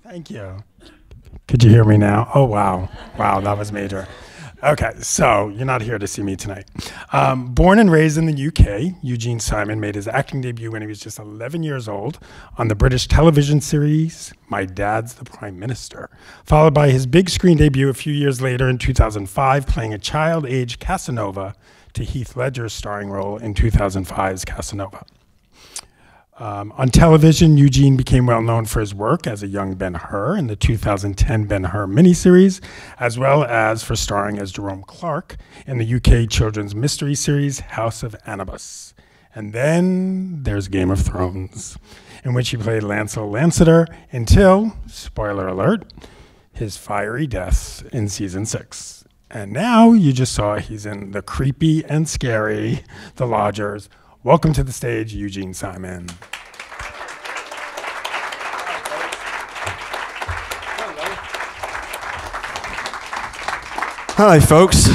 Thank you. Could you hear me now? Oh, wow. Wow, that was major. Okay, so you're not here to see me tonight. Born and raised in the UK, Eugene Simon made his acting debut when he was just 11 years old on the British television series My Dad's the Prime Minister, followed by his big screen debut a few years later in 2005, playing a child-age Casanova to Heath Ledger's starring role in 2005's Casanova. On television, Eugene became well known for his work as a young Ben-Hur in the 2010 Ben-Hur miniseries, as well as for starring as Jerome Clark in the UK children's mystery series House of Anubis. And then there's Game of Thrones, in which he played Lancel Lannister until, spoiler alert, his fiery death in season 6. And now you just saw he's in the creepy and scary The Lodgers. Welcome to the stage, Eugene Simon. Hi, folks.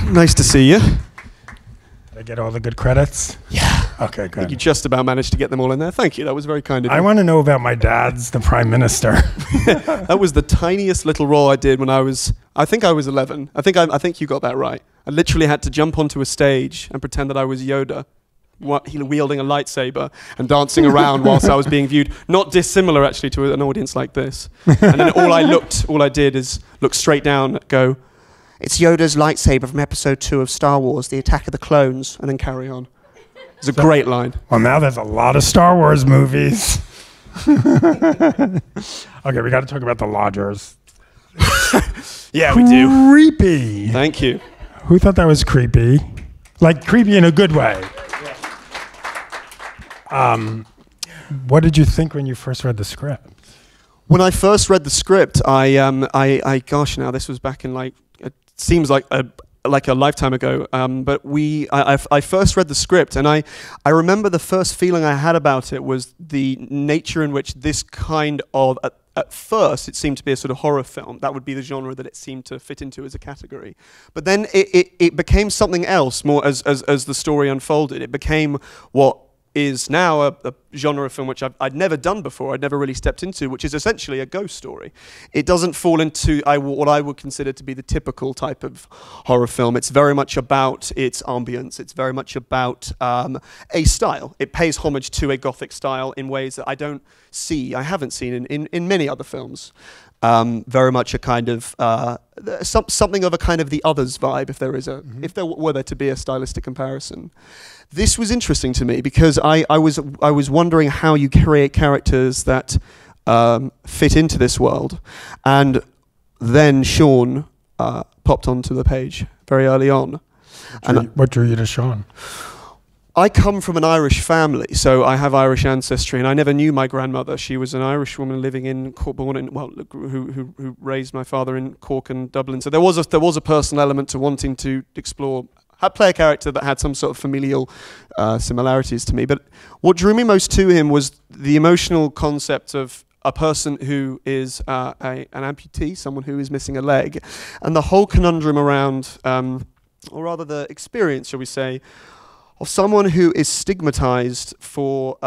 Nice to see you. Did I get all the good credits? Yeah. Okay, I think good. you just about managed to get them all in there. Thank you. That was very kind of you. I want to know about My Dad's the Prime Minister. That was the tiniest little role I did when I think I was 11. I think you got that right. I literally had to jump onto a stage and pretend that I was Yoda, wielding a lightsaber and dancing around whilst I was being viewed. Not dissimilar, actually, to an audience like this. And then all I did is look straight down, go, "It's Yoda's lightsaber from episode 2 of Star Wars, The Attack of the Clones," and then carry on. It's a great line. Well, now there's a lot of Star Wars movies. Okay, we got to talk about The Lodgers. Yeah, we do. Creepy. Thank you. Who thought that was creepy? Like creepy in a good way. What did you think when you first read the script? When I first read the script, gosh, now this was back in it seems like a lifetime ago. But I first read the script, and I remember the first feeling I had about it was the nature in which this kind of at first it seemed to be a sort of horror film. That would be the genre that it seemed to fit into as a category. But then it became something else more as the story unfolded. It became what is now a genre of film which I'd never done before, I'd never really stepped into, which is essentially a ghost story. It doesn't fall into what I would consider to be the typical type of horror film. It's very much about its ambience. It's very much about a style. It pays homage to a Gothic style in ways that I haven't seen in many other films. Very much a kind of something of a kind of The Others vibe, if there were there to be a stylistic comparison. This was interesting to me because I was wondering how you create characters that fit into this world, and then Sean popped onto the page very early on. What drew you to Sean? I come from an Irish family, so I have Irish ancestry, and I never knew my grandmother. She was an Irish woman living in Cork, who raised my father in Cork and Dublin. So there was a personal element to wanting to explore, play a character that had some sort of familial similarities to me. But what drew me most to him was the emotional concept of a person who is an amputee, someone who is missing a leg, and the whole conundrum around, or rather the experience, shall we say, of someone who is stigmatized for,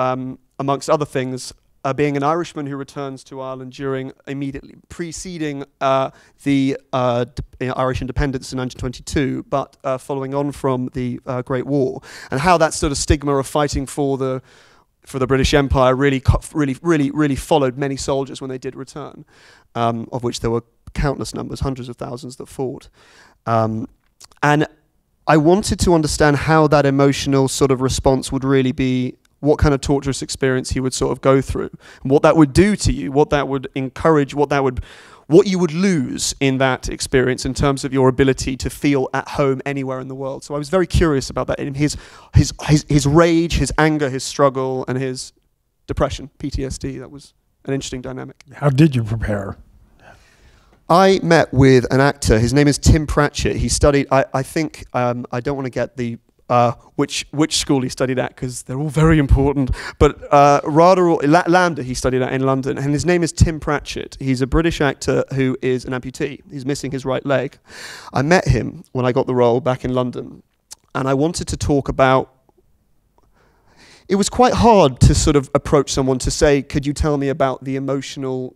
amongst other things, being an Irishman who returns to Ireland immediately preceding the Irish independence in 1922, but following on from the Great War, and how that sort of stigma of fighting for the British Empire really followed many soldiers when they did return, of which there were countless numbers, hundreds of thousands that fought, and I wanted to understand how that emotional sort of response would really be, what kind of torturous experience he would sort of go through, and what that would do to you, what that would encourage, what you would lose in that experience in terms of your ability to feel at home anywhere in the world. So I was very curious about that, in his rage, his anger, his struggle, and his depression, PTSD. That was an interesting dynamic. How did you prepare? I met with an actor. His name is Tim Pratchett. He studied, I think, I don't want to get the which school he studied at, because they're all very important, but LAMDA he studied at in London, and his name is Tim Pratchett. He's a British actor who is an amputee. He's missing his right leg. I met him when I got the role back in London, and I wanted to talk about, it was quite hard to sort of approach someone to say, could you tell me about the emotional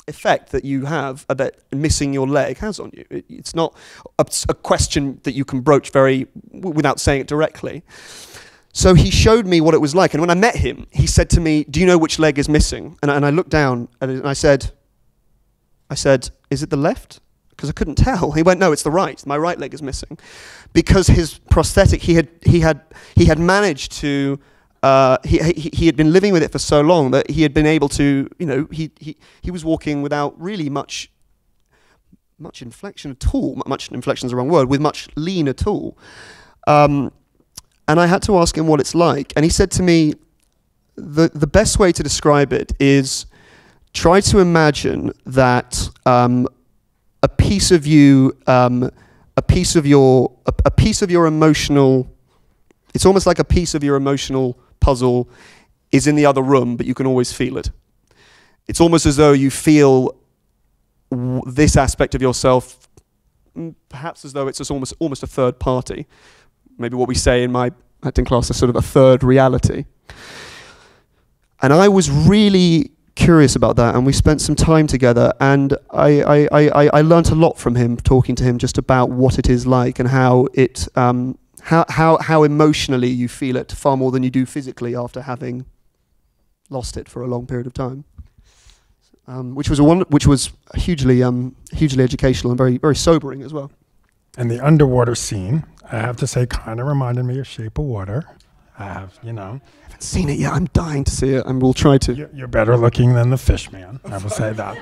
effect that you have, that missing your leg has on you? It's not a question that you can broach without saying it directly. So he showed me what it was like, and when I met him, he said to me, do you know which leg is missing? And I looked down at it and I said, is it the left? Because I couldn't tell. He went, no, it's the right. My right leg is missing. Because his prosthetic, he had managed to, he had been living with it for so long that he had been able to, you know, he was walking without really much inflection at all. Much inflection is the wrong word, with much lean at all. And I had to ask him what it's like. And he said to me, the best way to describe it is try to imagine that a piece of you, a piece of your emotional, it's almost like a piece of your emotional puzzle is in the other room, but you can always feel it. It's almost as though you feel this aspect of yourself, perhaps as though it's just almost a third party. Maybe what we say in my acting class is sort of a third reality. And I was really curious about that, and we spent some time together, and I learnt a lot from him, talking to him just about what it is like and how it how emotionally you feel it far more than you do physically after having lost it for a long period of time, which was hugely educational and very sobering as well. And the underwater scene, I have to say, kind of reminded me of Shape of Water. I have, you know. I haven't seen it yet. I'm dying to see it, and we'll try to. You're better looking than the Fish Man. I will say that.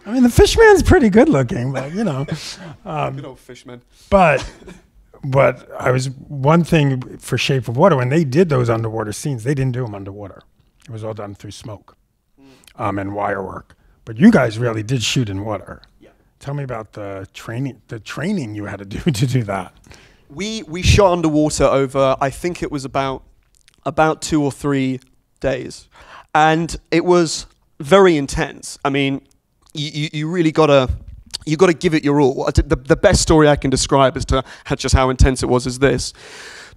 I mean, the Fish Man's pretty good looking, but you know. Good old Fishman. But one thing for Shape of Water, when they did those underwater scenes, they didn't do them underwater. It was all done through smoke and wire work. But you guys really did shoot in water. Yeah. Tell me about the training you had to do to do that. We shot underwater over, I think it was about 2 or 3 days, and it was very intense. I mean, you really gotta give it your all. The best story I can describe as to just how intense it was is this: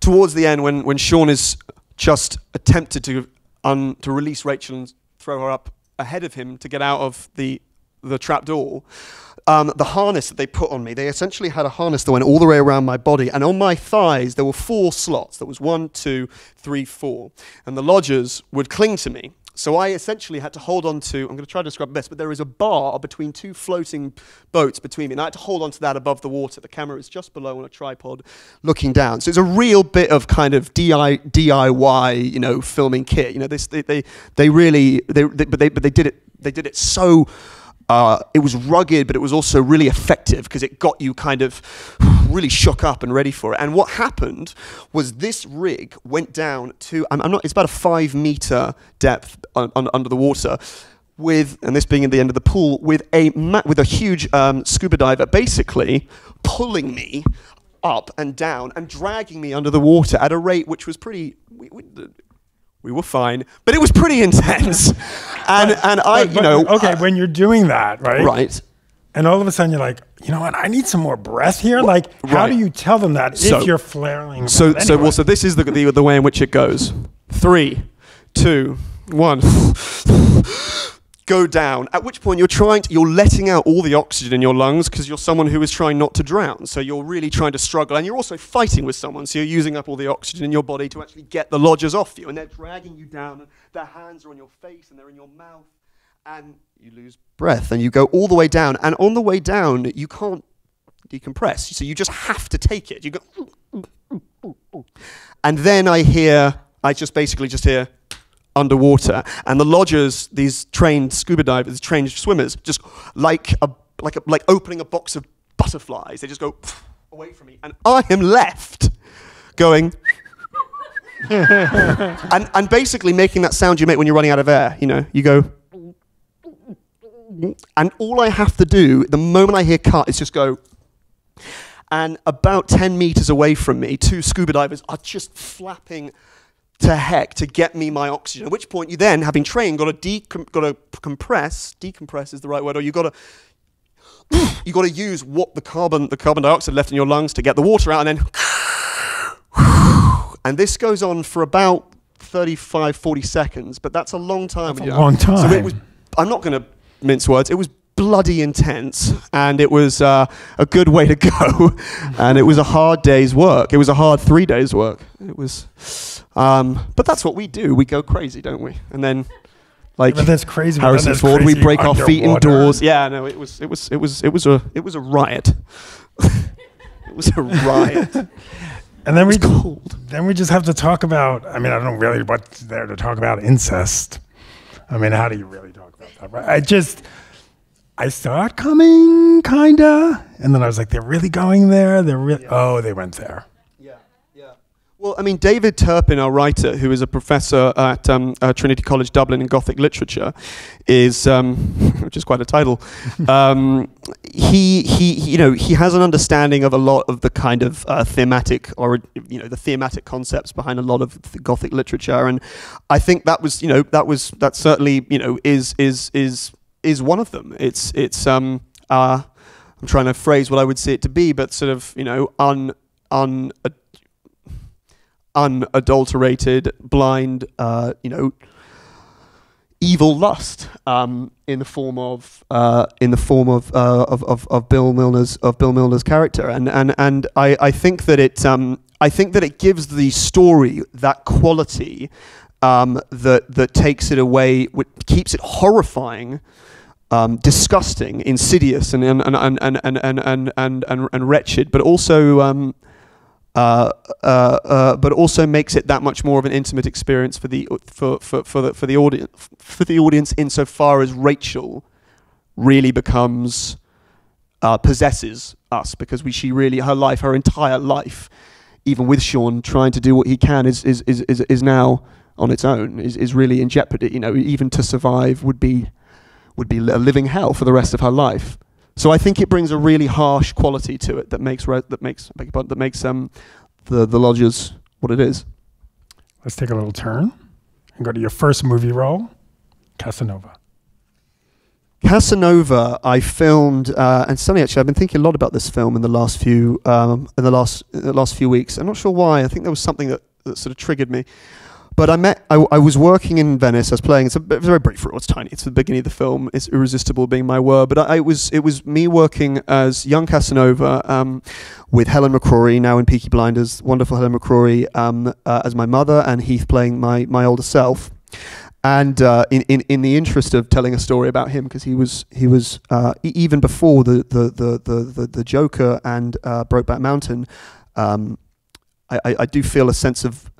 towards the end, when Sean is just attempted to release Rachel and throw her up ahead of him to get out of the trap door. The harness that they put on me, they essentially had a harness that went all the way around my body, and on my thighs there were 4 slots. There was 1, 2, 3, 4, and the lodgers would cling to me. So I essentially had to hold on to, I'm going to try to describe this, but there is a bar between 2 floating boats between me, and I had to hold on to that above the water. The camera is just below on a tripod looking down. So it's a real bit of kind of DIY, you know, filming kit. You know, they really did it so. It was rugged, but it was also really effective because it got you kind of really shook up and ready for it. And what happened was this rig went down to, it's about a 5-meter depth under the water, and this being at the end of the pool, with a huge scuba diver basically pulling me up and down and dragging me under the water at a rate which was pretty. We were fine, but it was pretty intense. Okay, when you're doing that, right? Right. And all of a sudden you're like, you know what, I need some more breath here. Like, how do you tell them that if you're flailing? So this is the way in which it goes. 3, 2, 1. Go down. At which point you're letting out all the oxygen in your lungs because you're someone who is trying not to drown. So you're really trying to struggle, and you're also fighting with someone. So you're using up all the oxygen in your body to actually get the lodgers off you, and they're dragging you down. And their hands are on your face, and they're in your mouth, and you lose breath, and you go all the way down. And on the way down, you can't decompress, so you just have to take it. You go, and then I basically just hear. Underwater, and the lodgers, these trained scuba divers, trained swimmers, just like opening a box of butterflies, they just go away from me, and I am left going and basically making that sound you make when you're running out of air. You know, you go, and all I have to do the moment I hear cut is just go. And about 10 meters away from me, 2 scuba divers are just flapping to heck to get me my oxygen. At which point you then, having trained, got to compress. Decompress is the right word. Or you got to use what the carbon dioxide left in your lungs to get the water out, and then And this goes on for about 35, 40 seconds, but that's a long time. That's a long time. So it was, I'm not going to mince words, it was bloody intense, and it was a good way to go, and it was a hard day's work. It was a hard 3 days' work. It was, but that's what we do. We go crazy, don't we? And then, like that's crazy. Harrison Ford, we break our feet indoors. Yeah, no, it was a riot. It was a riot. And then we just have to talk about. I mean, I don't know really what's there to talk about incest. I mean, how do you really talk about that? Right? I saw it coming, kinda, and then I was like, they're really going there. They're really. Yeah. Oh, they went there. Yeah, yeah. Well, I mean, David Turpin, our writer, who is a professor at Trinity College Dublin in Gothic literature, is, which is quite a title. He has an understanding of a lot of the kind of thematic, or the thematic concepts behind a lot of the Gothic literature, and I think that certainly is one of them. It's I'm trying to phrase what I would say it to be, but sort of unadulterated, blind, evil lust in the form of Bill Milner's character, and I think that it gives the story that quality that takes it away, keeps it horrifying, disgusting, insidious, and wretched, but also makes it that much more of an intimate experience for the audience insofar as Rachel really becomes possesses us, because she really, her entire life, even with Sean trying to do what he can, is now on its own, is really in jeopardy. Even to survive would be a living hell for the rest of her life. So I think it brings a really harsh quality to it that makes the Lodgers what it is. Let's take a little turn and go to your first movie role, Casanova. Casanova, I filmed, and suddenly actually I've been thinking a lot about this film in the last few weeks. I'm not sure why. I think there was something that sort of triggered me. But I was working in Venice. I was playing. It's a very brief role. It's tiny. It's the beginning of the film. It's irresistible being my word. But it was me working as young Casanova with Helen McCrory, now in Peaky Blinders. Wonderful Helen McCrory as my mother, and Heath playing my older self. And in the interest of telling a story about him, because he was even before the Joker and Brokeback Mountain, I do feel a sense of,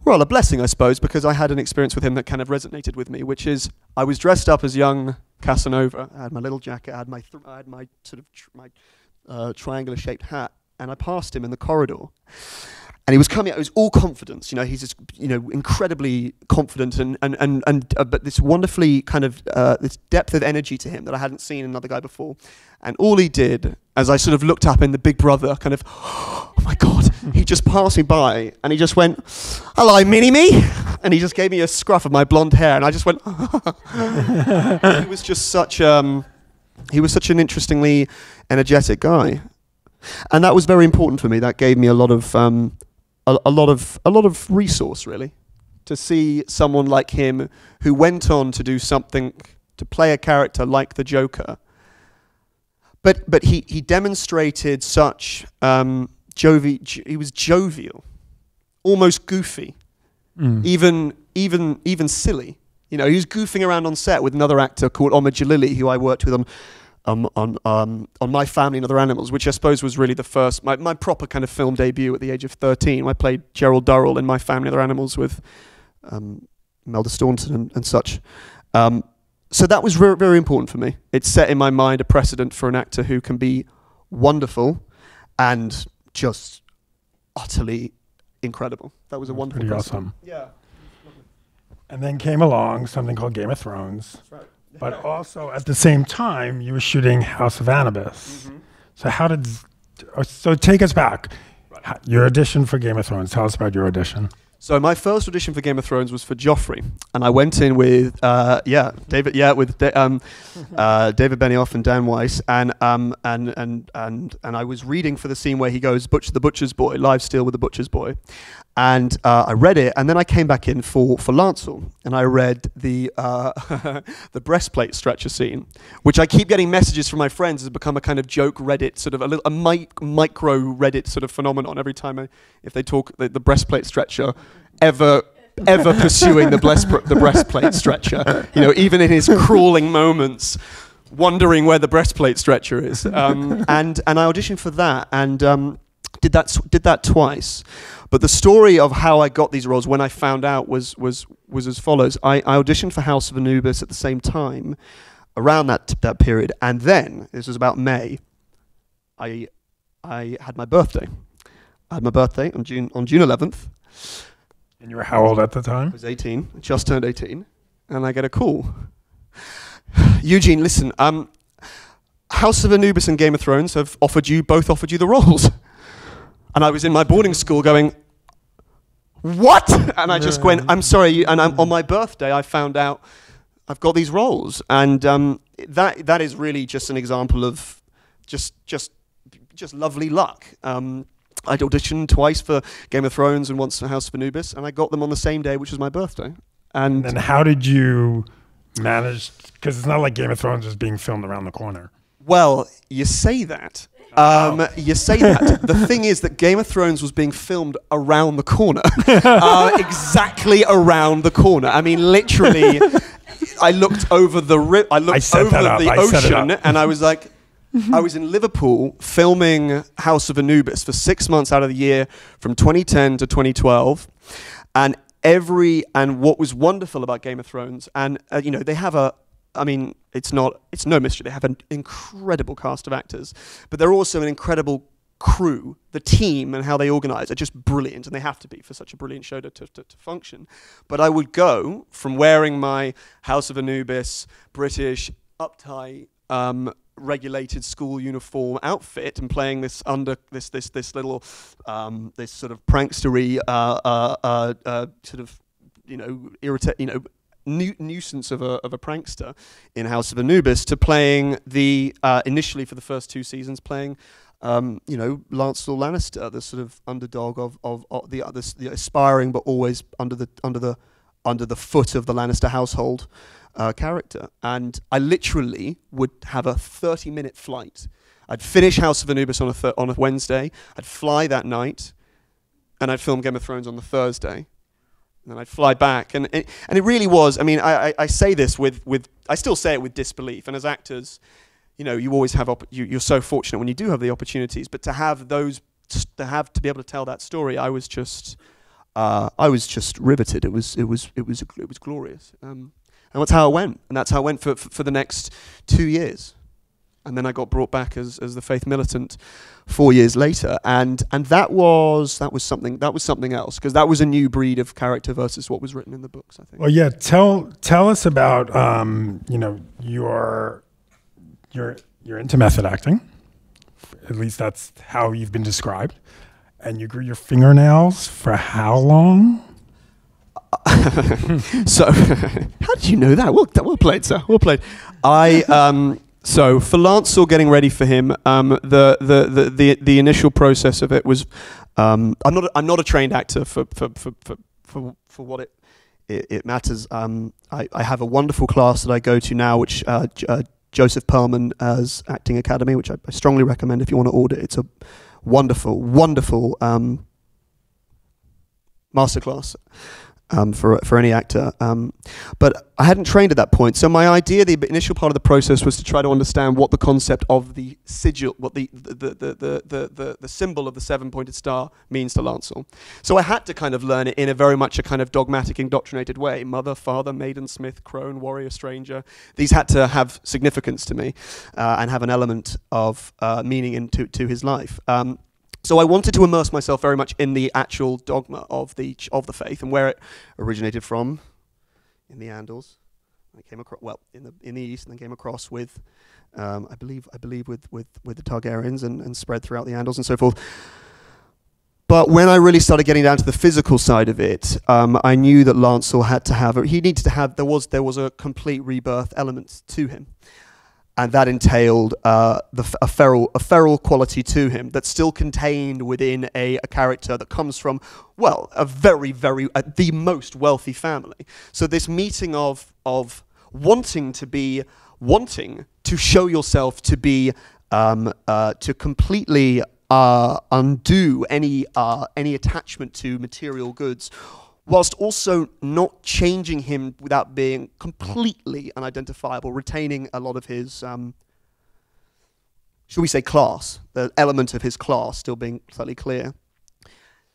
well, a blessing, I suppose, because I had an experience with him that kind of resonated with me, which is I was dressed up as young Casanova. I had my little jacket, I had my sort of triangular-shaped hat, and I passed him in the corridor. And he was coming out. It was all confidence. He's just, incredibly confident, but this wonderfully kind of this depth of energy to him that I hadn't seen in another guy before. And all he did, as I sort of looked up in the Big Brother, kind of, oh my God, he just passed me by, and he just went, "Hello, Mini-Me," and he just gave me a scruff of my blonde hair, and I just went. He was just such an interestingly energetic guy, and that was very important for me. That gave me a lot of. A lot of resource, really, to see someone like him who went on to do something, to play a character like the Joker. But he demonstrated such he was jovial, almost goofy, even silly. He was goofing around on set with another actor called Omid Jalili, who I worked with on My Family and Other Animals, which I suppose was really the first, my proper kind of film debut at the age of 13. I played Gerald Durrell in My Family and Other Animals with Melda Staunton and such. So that was very, very important for me. It set in my mind a precedent for an actor who can be wonderful and just utterly incredible. That was a wonderful precedent. Awesome. Yeah. And then came along something called Game of Thrones. That's right. But also, at the same time, you were shooting House of Anubis. Mm-hmm. So take us back. Right. Your audition for Game of Thrones. Tell us about your audition. So my first audition for Game of Thrones was for Joffrey, and I went in with David Benioff and Dan Weiss, and I was reading for the scene where he goes the butcher's boy, live still with the butcher's boy, And I read it, and then I came back in for Lancel, and I read the the breastplate stretcher scene, which I keep getting messages from my friends has become a kind of joke Reddit, sort of a micro Reddit sort of phenomenon. Every time if they talk the breastplate stretcher, ever pursuing the breastplate stretcher, you know, even in his crawling moments, wondering where the breastplate stretcher is. And I auditioned for that, and did that twice. But the story of how I got these roles when I found out was as follows. I auditioned for House of Anubis at the same time, around that period, and then, this was about May, I had my birthday. I had my birthday on June 11th. And you were how old at the time? I was 18, just turned 18, and I get a call. Eugene, listen, House of Anubis and Game of Thrones have both offered you the roles. And I was in my boarding school going, what? And I just went, I'm sorry. And on my birthday, I found out I've got these roles. And that is really just an example of just lovely luck. I'd auditioned twice for Game of Thrones and once for House of Anubis, and I got them on the same day, which was my birthday. And then how did you manage, because it's not like Game of Thrones was being filmed around the corner. Well, you say that. You say that. The thing is that Game of Thrones was being filmed around the corner. Exactly around the corner. I mean, literally, I looked over the ocean, and I was like, I was in Liverpool filming House of Anubis for 6 months out of the year from 2010 to 2012. And what was wonderful about Game of Thrones, and you know, they have it's no mystery. They have an incredible cast of actors, but they're also an incredible crew. The team and how they organize are just brilliant, and they have to be for such a brilliant show to function. But I would go from wearing my House of Anubis British uptight regulated school uniform outfit and playing this this little this sort of prankstery sort of, you know, nuisance of a prankster in House of Anubis, to playing the initially for the first 2 seasons playing you know, Lancel Lannister, the sort of underdog of the aspiring but always under the foot of the Lannister household character. And I literally would have a 30-minute flight. I'd finish House of Anubis on a Wednesday. I'd fly that night, and I'd film Game of Thrones on the Thursday. And then I'd fly back, and it really was. I mean, I say this with I still say it with disbelief. And as actors, you know, you always have you're so fortunate when you do have the opportunities. But to have those, to be able to tell that story, I was just riveted. It was glorious. And that's how it went. And that's how it went for the next 2 years. And then I got brought back as the Faith Militant 4 years later, and that was something else, because that was a new breed of character versus what was written in the books, I think. Well, yeah, tell us about you know, you're into method acting. At least that's how you've been described. And you grew your fingernails for how long? So, how did you know that? Well played, sir. Well played. So for Lancel, getting ready for him, the initial process of it was, I'm not a trained actor for what it matters. I have a wonderful class that I go to now, which Joseph Perlman's Acting Academy, which I strongly recommend if you want to audit. It's a wonderful masterclass. For any actor, but I hadn't trained at that point. So my idea, the initial part of the process, was to try to understand what the concept of the sigil, what the symbol of the 7-pointed star means to Lancel. So I had to kind of learn it in a very much a kind of dogmatic, indoctrinated way. Mother, father, maiden, smith, crone, warrior, stranger. These had to have significance to me and have an element of meaning to his life. So I wanted to immerse myself very much in the actual dogma of the faith and where it originated from, in the Andals. I came across, well, in the East, and then came across with, I believe with the Targaryens and spread throughout the Andals and so forth. But when I really started getting down to the physical side of it, I knew that Lancel had to have, there was a complete rebirth element to him. and that entailed a feral quality to him that's still contained within a character that comes from, well, a very, the most wealthy family. So this meeting of wanting to show yourself to be, to completely undo any attachment to material goods, whilst also not changing him without being completely unidentifiable, retaining a lot of his, shall we say, class, the element of his class still being slightly clear.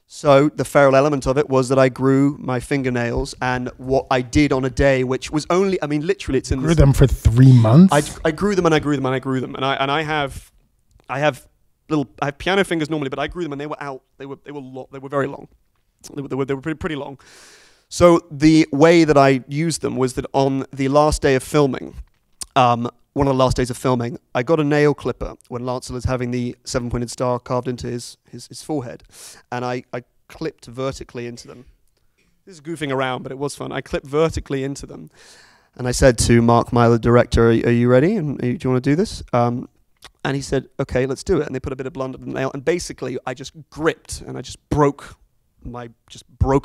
So the feral element of it was that I grew my fingernails, and what I did on a day, which was only, I mean, literally, it's in. Grew them for 3 months. I grew them and I grew them and I grew them, and I have piano fingers normally, but I grew them and they were out. They were very long. They were pretty long. So the way that I used them was that on the last day of filming, one of the last days of filming, I got a nail clipper when Lancel was having the 7-pointed star carved into his forehead, and I clipped vertically into them. This is goofing around, but it was fun. I clipped vertically into them, and I said to Marc, the director, "Are you ready? And do you want to do this?" And he said, "Okay, let's do it." And they put a bit of blood under the nail, and basically I just gripped and I just broke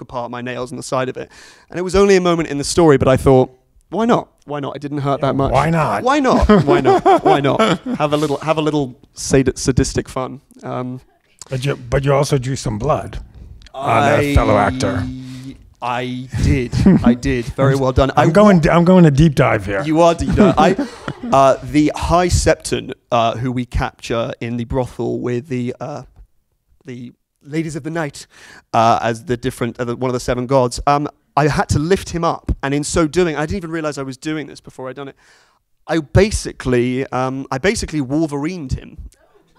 apart my nails on the side of it. And it was only a moment in the story, but I thought, why not? Why not? It didn't hurt that much. Why not? Why not? Why not? Why not? Have a little sadistic fun. But you also drew some blood on a fellow actor. I did. I did. Very well done. I'm going a deep dive here. You are deep dive. The High Septon, who we capture in the brothel with the ladies of the night, as the different one of the 7 gods. I had to lift him up, and in so doing, I didn't even realize I was doing this before I'd done it. I basically Wolverined him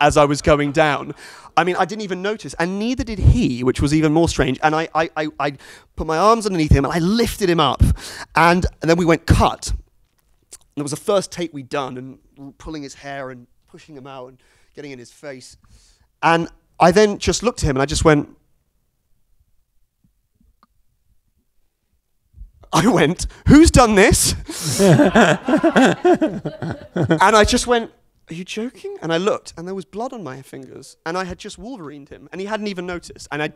as I was going down. I mean, I didn't even notice, and neither did he, which was even more strange. And I put my arms underneath him, and I lifted him up, and then we went cut. And it was the first take we'd done, and pulling his hair and pushing him out and getting in his face. And I then just looked at him, and I just went, "Who's done this?" And I just went, "Are you joking?" And I looked, and there was blood on my fingers, and I had just Wolverined him, and he hadn't even noticed. And I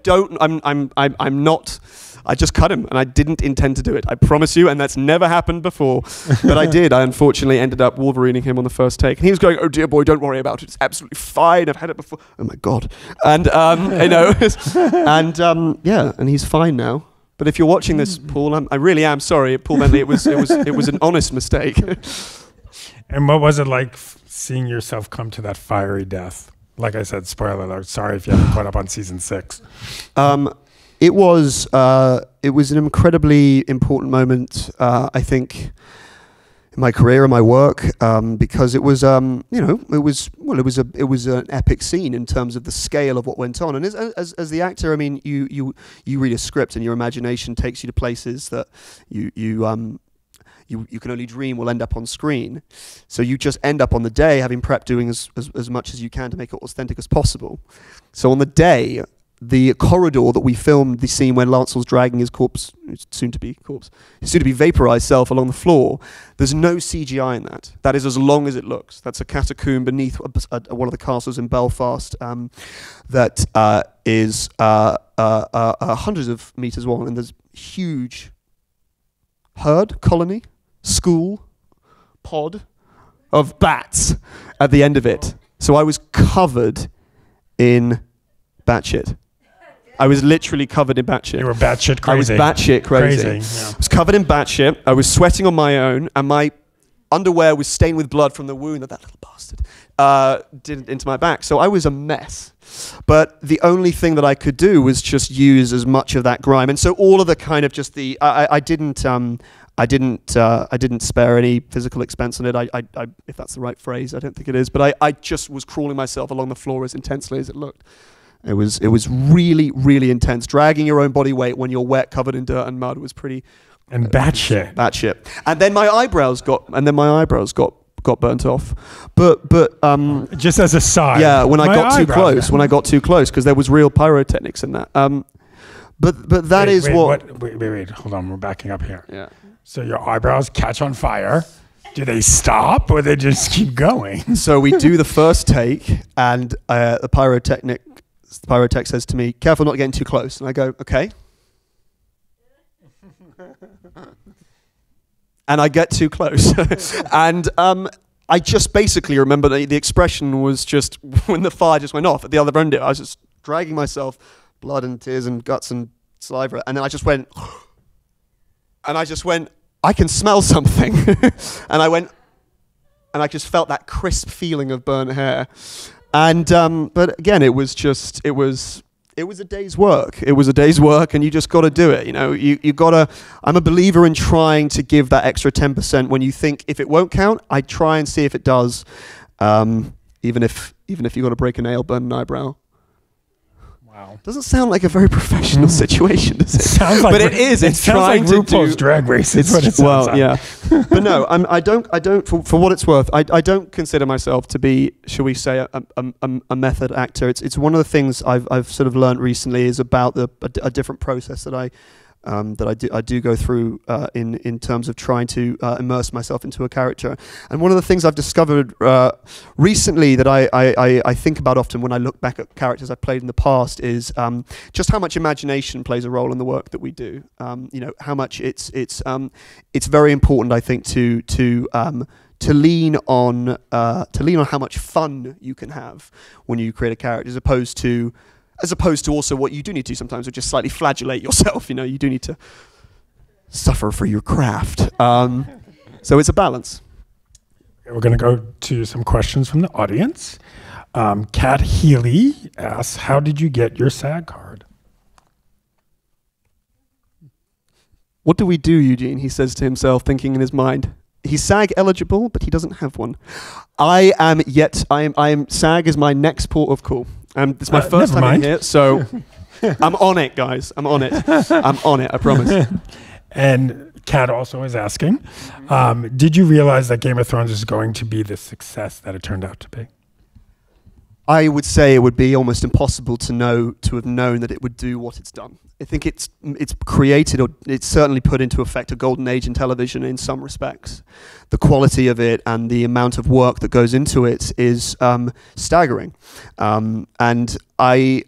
just cut him, and I didn't intend to do it. I promise you, and that's never happened before. But I did. I unfortunately ended up Wolverining him on the first take, and he was going, "Oh dear boy, don't worry about it. It's absolutely fine. I've had it before." Oh my God. And you know, yeah, and he's fine now. But if you're watching this, Paul, I really am sorry, Paul Bentley. It was an honest mistake. And what was it like seeing yourself come to that fiery death? Like I said, spoiler alert. Sorry if you haven't caught up on season 6. It was an incredibly important moment, I think, in my career and my work, because it was, it was an epic scene in terms of the scale of what went on. And as the actor, I mean, you read a script and your imagination takes you to places that you can only dream will end up on screen. So you just end up on the day having prepped doing as much as you can to make it authentic as possible. So on the day, the corridor that we filmed the scene when Lancel's dragging his soon to be vaporized self along the floor, there's no CGI in that. That is as long as it looks. That's a catacomb beneath one of the castles in Belfast that is hundreds of meters long, and there's huge herd, colony, school, pod of bats at the end of it. So I was covered in bat shit. I was literally covered in bat shit. You were bat shit crazy. I was bat shit crazy. Yeah. I was covered in bat shit. I was sweating on my own, and my underwear was stained with blood from the wound that little bastard did into my back. So I was a mess. But the only thing that I could do was just use as much of that grime. And so all of the kind of just the I didn't spare any physical expense on it. I if that's the right phrase, I don't think it is. But I just was crawling myself along the floor as intensely as it looked. It was really, really intense. Dragging your own body weight when you're wet, covered in dirt and mud was pretty. And batshit. Batshit. And then my eyebrows got burnt off. But just as a side. Yeah, when I got too close, because there was real pyrotechnics in that. But that is what. Wait, hold on, we're backing up here. Yeah. So your eyebrows catch on fire. Do they stop or they just keep going? So we do the first take, and the pyrotech says to me, "Careful not getting too close." And I go, "Okay." And I get too close. And I just basically remember the expression was just when the fire just went off at the other end of it, I was just dragging myself, blood and tears and guts and saliva, and then I just went, I can smell something. And I just felt that crisp feeling of burnt hair. And but again, it was a day's work. It was a day's work, and you just got to do it. You know, you got to. I'm a believer in trying to give that extra 10% when you think if it won't count. I try and see if it does, even if you got to break a nail, burn an eyebrow. Wow, doesn't sound like a very professional situation, does it? Sounds like, but it is. It's trying like to RuPaul's do Drag Race. It's what it sounds like. Yeah. But no, I don't. For what it's worth, I don't consider myself to be, shall we say, a method actor. It's one of the things I've sort of learned recently is about a different process that I do go through in terms of trying to immerse myself into a character. And one of the things I've discovered recently that I think about often when I look back at characters I've played in the past is just how much imagination plays a role in the work that we do. You know, how much it's very important, I think, to lean on how much fun you can have when you create a character, as opposed to also what you do need to sometimes, which is slightly flagellate yourself. You know, you do need to suffer for your craft. So it's a balance. We're going to go to some questions from the audience. Kat Healy asks, how did you get your SAG card? What do we do, Eugene? He says to himself, thinking in his mind. He's SAG eligible, but he doesn't have one. I am SAG is my next port of call. It's my first time in here, so I'm on it, guys. I'm on it. I'm on it, I promise. And Kat also is asking, did you realize that Game of Thrones is going to be the success that it turned out to be? I would say it would be almost impossible to have known that it would do what it's done. I think it's created, or it's certainly put into effect, a golden age in television in some respects. The quality of it and the amount of work that goes into it is staggering. And I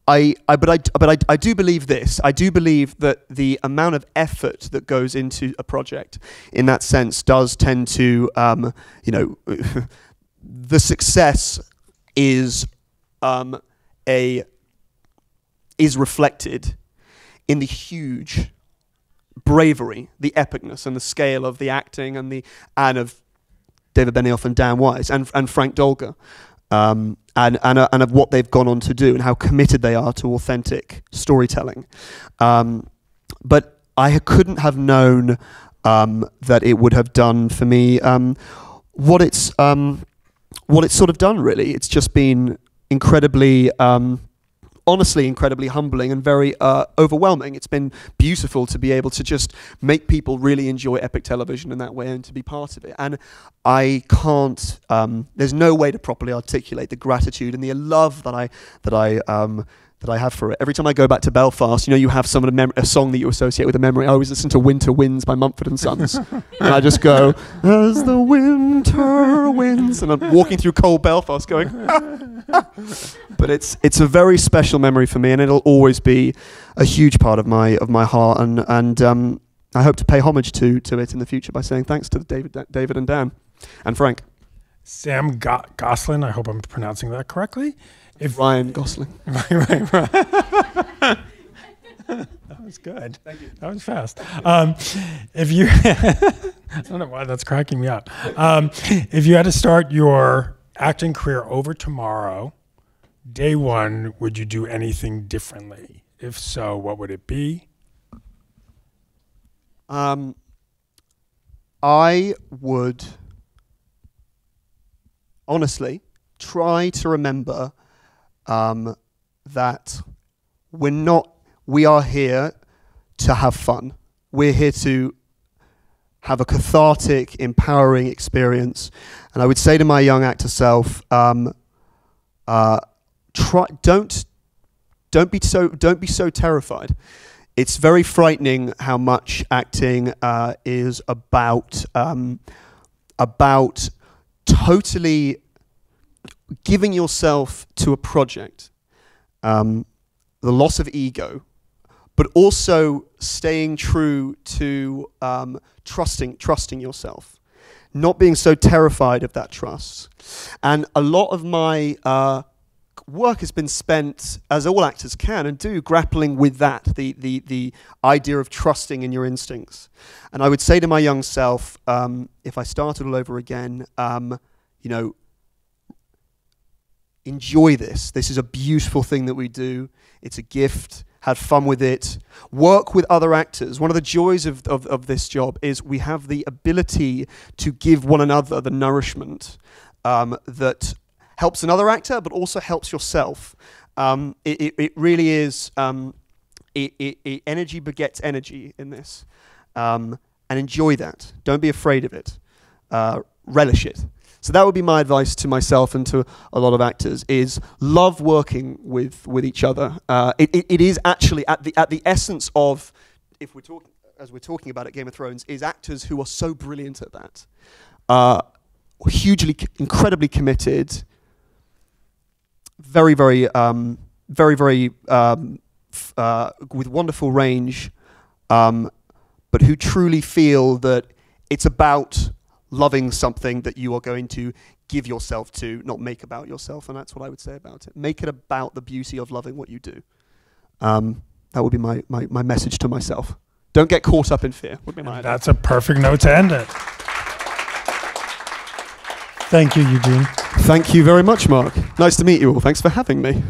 do believe this. I do believe that the amount of effort that goes into a project, in that sense, does tend to, you know, the success is reflected in the huge bravery, the epicness, and the scale of the acting and of David Benioff and Dan Wise and Frank Dolger, and of what they've gone on to do and how committed they are to authentic storytelling. But I couldn't have known that it would have done for me what it's sort of done, really. It's just been incredibly, honestly, incredibly humbling and very overwhelming. It's been beautiful to be able to just make people really enjoy epic television in that way and to be part of it. And I can't, there's no way to properly articulate the gratitude and the love that I have for it. Every time I go back to Belfast, you know, you have a song that you associate with a memory. I always listen to Winter Winds by Mumford & Sons. And I just go, as the winter winds. And I'm walking through cold Belfast going, But it's a very special memory for me, and it'll always be a huge part of my heart. And I hope to pay homage to it in the future by saying thanks to David and Dan and Frank. Sam Gosselin, I hope I'm pronouncing that correctly. Ryan Gosling. Right. That was good. Thank you. That was fast. If you, I don't know why that's cracking me up. If you had to start your acting career over tomorrow, day one, would you do anything differently? If so, what would it be? I would honestly try to remember that we are here to have fun. We're here to have a cathartic, empowering experience. And I would say to my young actor self, don't be so terrified. It's very frightening how much acting is about about totally giving yourself to a project, the loss of ego, but also staying true to trusting yourself, not being so terrified of that trust. And a lot of my work has been spent, as all actors can and do, grappling with that, the idea of trusting in your instincts. And I would say to my young self, if I started all over again, you know, enjoy this. This is a beautiful thing that we do. It's a gift. Have fun with it. Work with other actors. One of the joys of this job is we have the ability to give one another the nourishment that helps another actor, but also helps yourself. It really is, energy begets energy in this. And enjoy that. Don't be afraid of it. Relish it. So that would be my advice to myself and to a lot of actors, is love working with each other. It is actually at the essence of, if we're talking, as we're talking about at Game of Thrones, is actors who are so brilliant at that. Incredibly committed, very with wonderful range, but who truly feel that it's about loving something that you are going to give yourself to, not make about yourself. And that's what I would say about it. Make it about the beauty of loving what you do. That would be my message to myself. Don't get caught up in fear, would be my idea. That's a perfect note to end it. Thank you, Eugene. Thank you very much, Mark. Nice to meet you all. Thanks for having me.